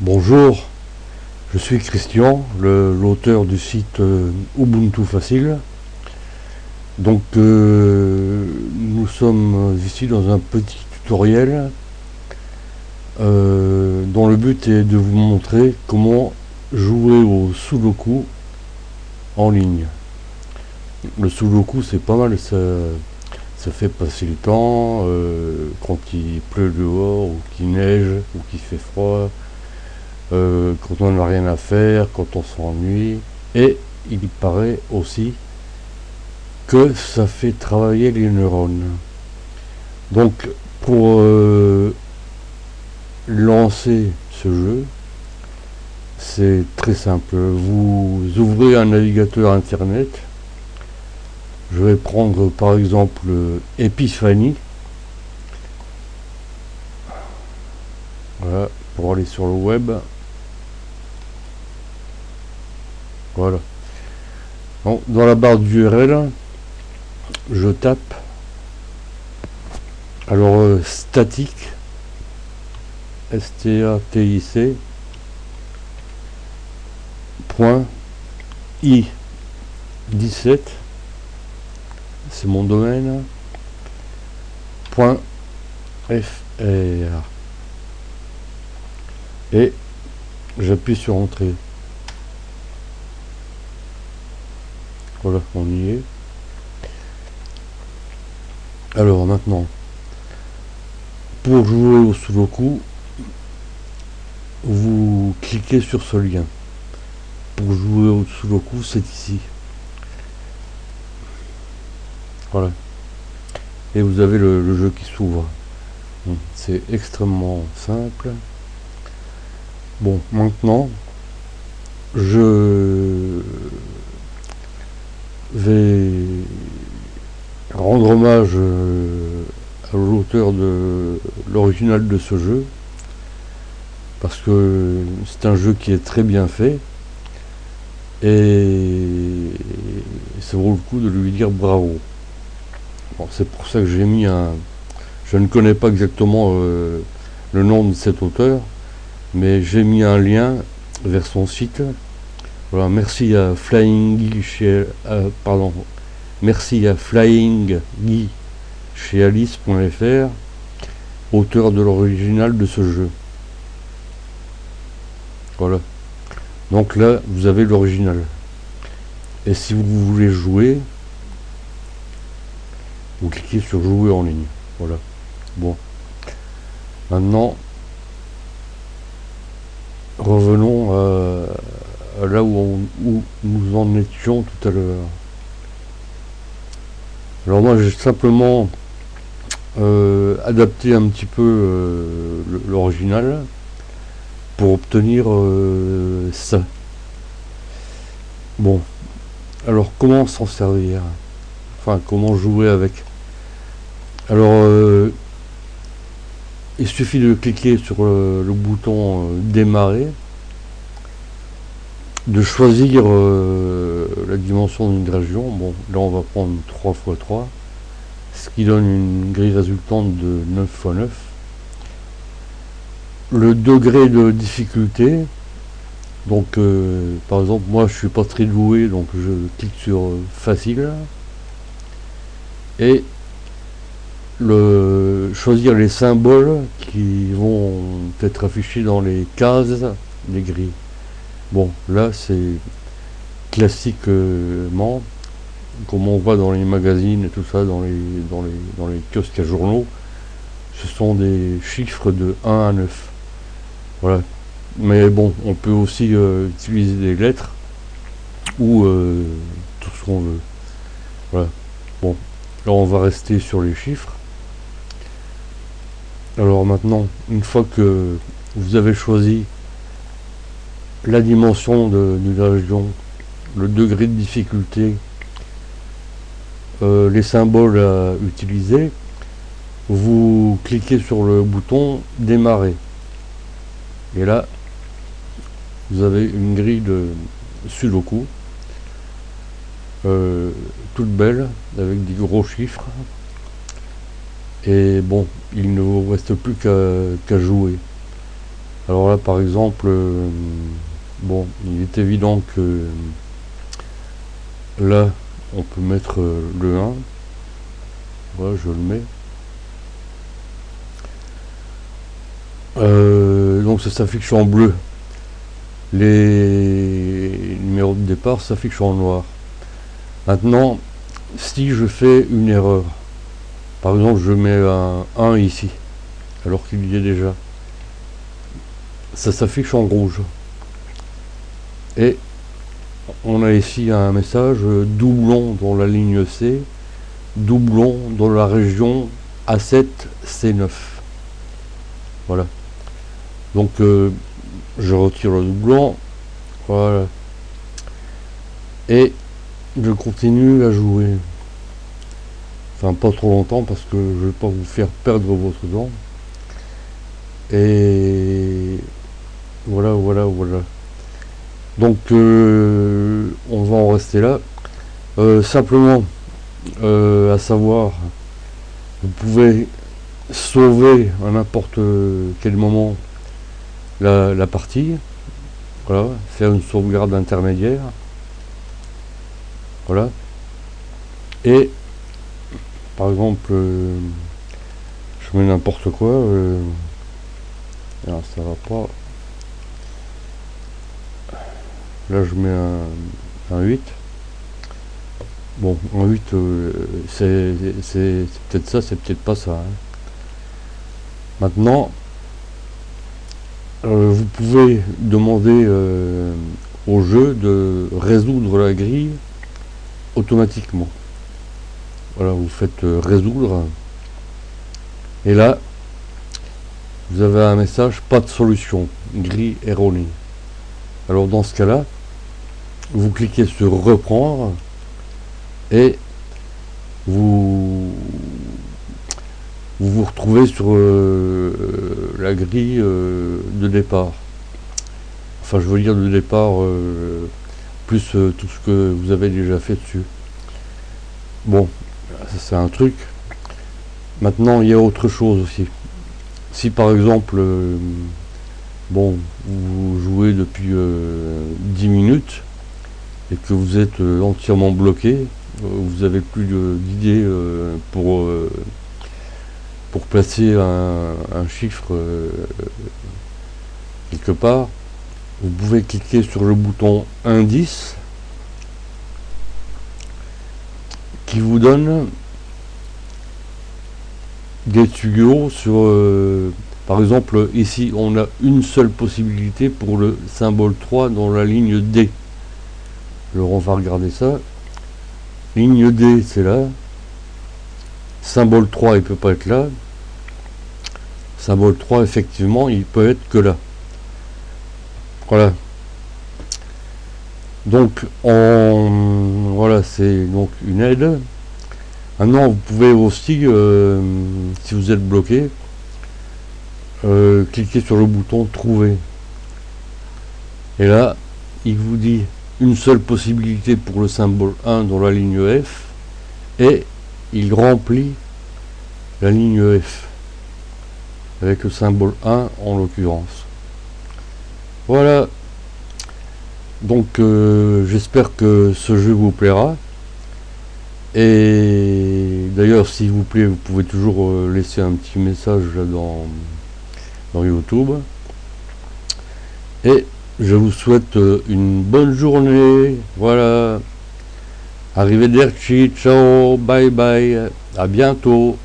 Bonjour, je suis Christian, l'auteur du site Ubuntu Facile. Donc nous sommes ici dans un petit tutoriel dont le but est de vous montrer comment jouer au Sudoku en ligne. Le Sudoku c'est pas mal, ça fait passer le temps quand il pleut dehors ou qu'il neige ou qu'il fait froid. Quand on n'a rien à faire, quand on s'ennuie. Et il paraît aussi que ça fait travailler les neurones. Donc pour lancer ce jeu, c'est très simple. Vous ouvrez un navigateur internet. Je vais prendre par exemple Epiphany. Voilà, pour aller sur le web. Voilà. Donc, dans la barre d'URL, je tape alors static static point i17, c'est mon domaine, point fr, et j'appuie sur entrée. Voilà, on y est. Alors maintenant, pour jouer au Sudoku, vous cliquez sur ce lien. Pour jouer au Sudoku, c'est ici. Voilà. Et vous avez le jeu qui s'ouvre. C'est extrêmement simple. Bon, maintenant, je vais rendre hommage à l'auteur de l'original de ce jeu, parce que c'est un jeu qui est très bien fait et ça vaut le coup de lui dire bravo. Bon, c'est pour ça que j'ai mis un... Je ne connais pas exactement le nom de cet auteur, mais j'ai mis un lien vers son site. Voilà, merci à Flying chez merci à Flying Guy chez Alice.fr, auteur de l'original de ce jeu. Voilà. Donc là, vous avez l'original. Et si vous voulez jouer, vous cliquez sur jouer en ligne. Voilà. Bon. Maintenant, revenons à là où nous en étions tout à l'heure. Alors moi, j'ai simplement adapté un petit peu l'original pour obtenir ça. Bon, alors comment s'en servir? Enfin, comment jouer avec? Alors, il suffit de cliquer sur le bouton démarrer, de choisir la dimension d'une région. Bon, là on va prendre 3x3, ce qui donne une grille résultante de 9x9. Le degré de difficulté, donc par exemple moi je suis pas très doué, donc je clique sur facile, et choisir les symboles qui vont être affichés dans les cases des grilles. Bon, là c'est classiquement comme on voit dans les magazines et tout ça, dans les kiosques à journaux, ce sont des chiffres de 1 à 9. Voilà. Mais bon, on peut aussi utiliser des lettres ou tout ce qu'on veut. Voilà. Bon, là on va rester sur les chiffres. Alors maintenant, une fois que vous avez choisi la dimension d'une région, le degré de difficulté, les symboles à utiliser, vous cliquez sur le bouton démarrer. Et là, vous avez une grille de Sudoku, toute belle, avec des gros chiffres. Et bon, il ne vous reste plus qu'à jouer. Alors là par exemple, bon, il est évident que là on peut mettre le 1. Voilà, je le mets. Donc ça s'affiche en bleu. Les numéros de départ s'affichent en noir. Maintenant, si je fais une erreur, par exemple je mets un 1 ici, alors qu'il y est déjà, ça s'affiche en rouge. Et on a ici un message doublon dans la ligne C, doublon dans la région A7, C9. Voilà. Donc je retire le doublon. Voilà. Et je continue à jouer. Enfin pas trop longtemps parce que je ne vais pas vous faire perdre votre temps. Et voilà. Donc on va en rester là. Simplement à savoir, vous pouvez sauver à n'importe quel moment la partie. Voilà, faire une sauvegarde intermédiaire. Voilà. Et par exemple, je mets n'importe quoi. Alors ça va pas. Là je mets un 8. Bon, un 8, c'est peut-être ça, c'est peut-être pas ça. Hein. Maintenant, vous pouvez demander au jeu de résoudre la grille automatiquement. Voilà, vous faites résoudre. Et là, vous avez un message, pas de solution, grille erronée. Alors dans ce cas-là, vous cliquez sur reprendre et vous vous retrouvez sur la grille de départ. Enfin, je veux dire de départ, plus tout ce que vous avez déjà fait dessus. Bon, ça c'est un truc. Maintenant, il y a autre chose aussi. Si par exemple, bon, vous jouez depuis 10 minutes et que vous êtes entièrement bloqué, vous avez plus d'idées pour placer un chiffre quelque part, vous pouvez cliquer sur le bouton indice qui vous donne des tuyaux sur par exemple ici on a une seule possibilité pour le symbole 3 dans la ligne D. Alors on va regarder ça. Ligne D c'est là. Symbole 3 il peut pas être là. Symbole 3 effectivement il peut être que là. Voilà. Donc voilà, c'est donc une aide. Maintenant vous pouvez aussi si vous êtes bloqué cliquer sur le bouton trouver. Et là il vous dit une seule possibilité pour le symbole 1 dans la ligne F et il remplit la ligne F avec le symbole 1 en l'occurrence. Voilà, donc j'espère que ce jeu vous plaira. Et d'ailleurs, s'il vous plaît, vous pouvez toujours laisser un petit message là dans YouTube. Et je vous souhaite une bonne journée. Voilà. Arrivederci, ciao, bye bye, à bientôt.